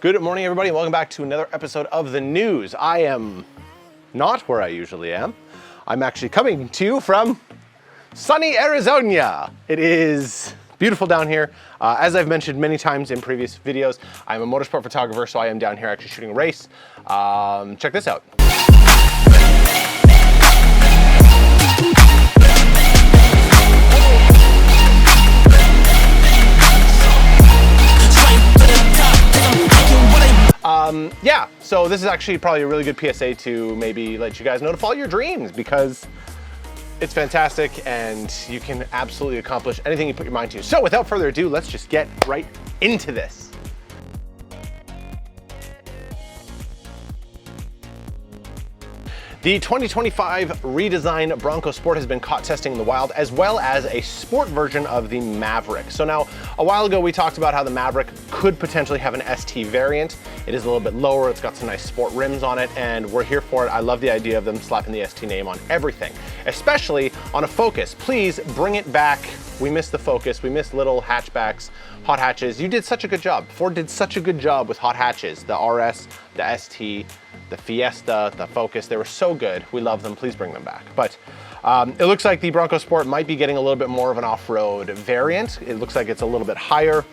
Good morning, everybody. Welcome back to another episode of the news. I am not where I usually am. I'm actually coming to you from sunny Arizona. It is beautiful down here. As I've mentioned many times in previous videos, I'm a motorsport photographer, so I am down here actually shooting a race. Check this out. Yeah, so this is actually probably a really good PSA to maybe let you guys know to follow your dreams, because it's fantastic and you can absolutely accomplish anything you put your mind to. So without further ado, let's just get right into this. The 2025 redesigned Bronco Sport has been caught testing in the wild, as well as a sport version of the Maverick. So now, a while ago we talked about how the Maverick could potentially have an ST variant. It is a little bit lower, it's got some nice sport rims on it, and we're here for it. I love the idea of them slapping the ST name on everything, especially on a Focus. Please bring it back. We miss the Focus, we miss little hatchbacks, hot hatches. You did such a good job. Ford did such a good job with hot hatches, the RS, the ST, the Fiesta, the Focus. They were so good. We love them. Please bring them back. But it looks like the Bronco Sport might be getting a little bit more of an off-road variant. It looks like it's a little bit higher.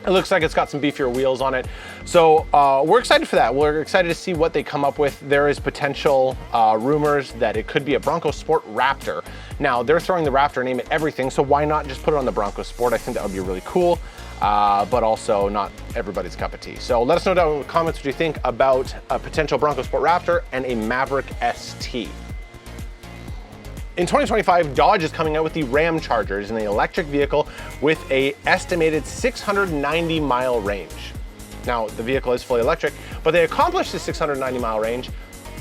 It looks like it's got some beefier wheels on it. So we're excited for that. We're excited to see what they come up with. There is potential rumors that it could be a Bronco Sport Raptor. Now, they're throwing the Raptor name at everything, so why not just put it on the Bronco Sport? I think that would be really cool, but also not everybody's cup of tea. So let us know down in the comments what you think about a potential Bronco Sport Raptor and a Maverick ST. In 2025, Dodge is coming out with the Ramcharger, an electric vehicle with an estimated 690-mile range. Now, the vehicle is fully electric, but they accomplished the 690-mile range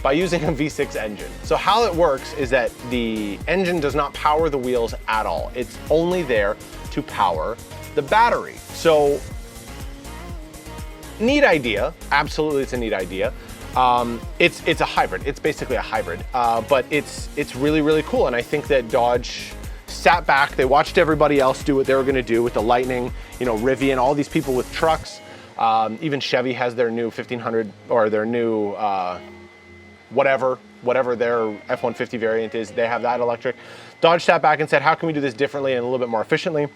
by using a V6 engine. So how it works is that the engine does not power the wheels at all. It's only there to power the battery. So, neat idea. Absolutely, it's a neat idea. It's a hybrid. It's basically a hybrid, but it's really, really cool. And I think that Dodge sat back, they watched everybody else do what they were gonna do with the Lightning, you know, Rivian, all these people with trucks. Even Chevy has their new 1500 or their new, whatever their F-150 variant is, they have that electric. Dodge sat back and said, how can we do this differently and a little bit more efficiently?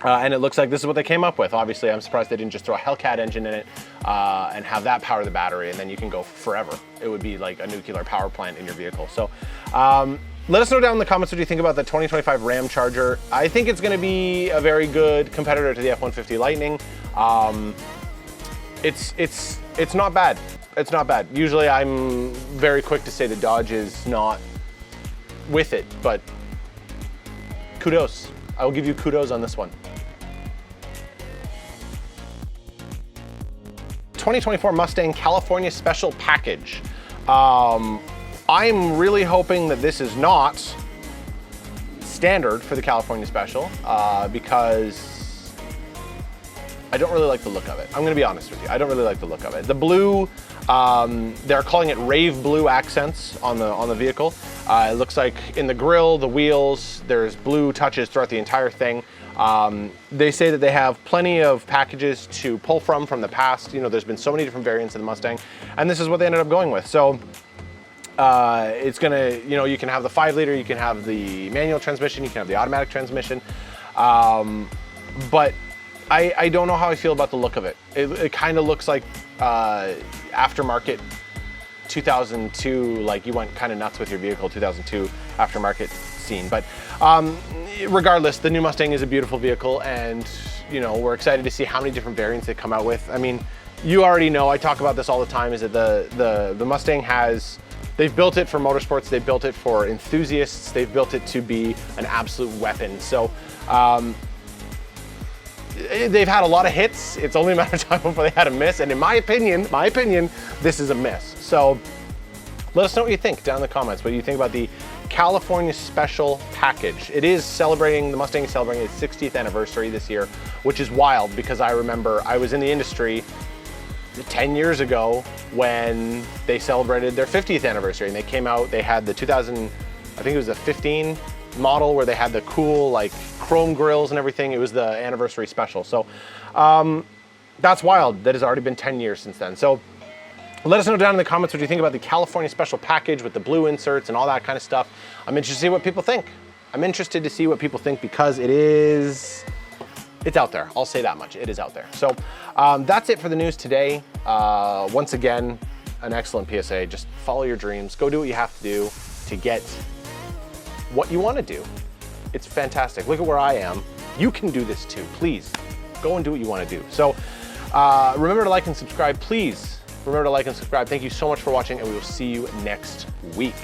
And it looks like this is what they came up with. Obviously, I'm surprised they didn't just throw a Hellcat engine in it and have that power the battery, and then you can go forever. It would be like a nuclear power plant in your vehicle. So let us know down in the comments what you think about the 2025 Ramcharger. I think it's gonna be a very good competitor to the F-150 Lightning. It's not bad. It's not bad. Usually I'm very quick to say that Dodge is not with it, but kudos. I will give you kudos on this one. 2024 Mustang California Special Package. I'm really hoping that this is not standard for the California Special because I don't really like the look of it. I'm gonna be honest with you. I don't really like the look of it. The blue, they're calling it rave blue accents on the vehicle. It looks like in the grille, the wheels, there's blue touches throughout the entire thing. They say that they have plenty of packages to pull from the past. You know, there's been so many different variants of the Mustang, and this is what they ended up going with. So it's gonna, you know, you can have the 5-liter, you can have the manual transmission, you can have the automatic transmission, but I don't know how I feel about the look of it. It kind of looks like aftermarket 2002, like you went kind of nuts with your vehicle, 2002 aftermarket scene. But regardless, the new Mustang is a beautiful vehicle, and you know, we're excited to see how many different variants they come out with. I mean, you already know, I talk about this all the time, is that the Mustang has, they've built it for motorsports, they've built it for enthusiasts, they've built it to be an absolute weapon. So they've had a lot of hits. It's only a matter of time before they had a miss. And in my opinion, this is a miss. So let us know what you think down in the comments. What do you think about the California Special Package? It is celebrating, the Mustang is celebrating its 60th anniversary this year, which is wild because I remember I was in the industry 10 years ago when they celebrated their 50th anniversary, and they came out, they had the 2000, I think it was a 15 model where they had the cool like chrome grills and everything. It was the anniversary special. So That's wild. That has already been 10 years since then. So let us know down in the comments what you think about the California Special Package with the blue inserts and all that kind of stuff. I'm interested to see what people think. I'm interested to see what people think because it's out there. I'll say that much. It is out there. So that's it for the news today. Once again, an excellent PSA. Just follow your dreams. Go do what you have to do to get what you want to do. It's fantastic. Look at where I am. You can do this too. Please go and do what you want to do. So remember to like and subscribe. Please remember to like and subscribe. Thank you so much for watching, and we will see you next week.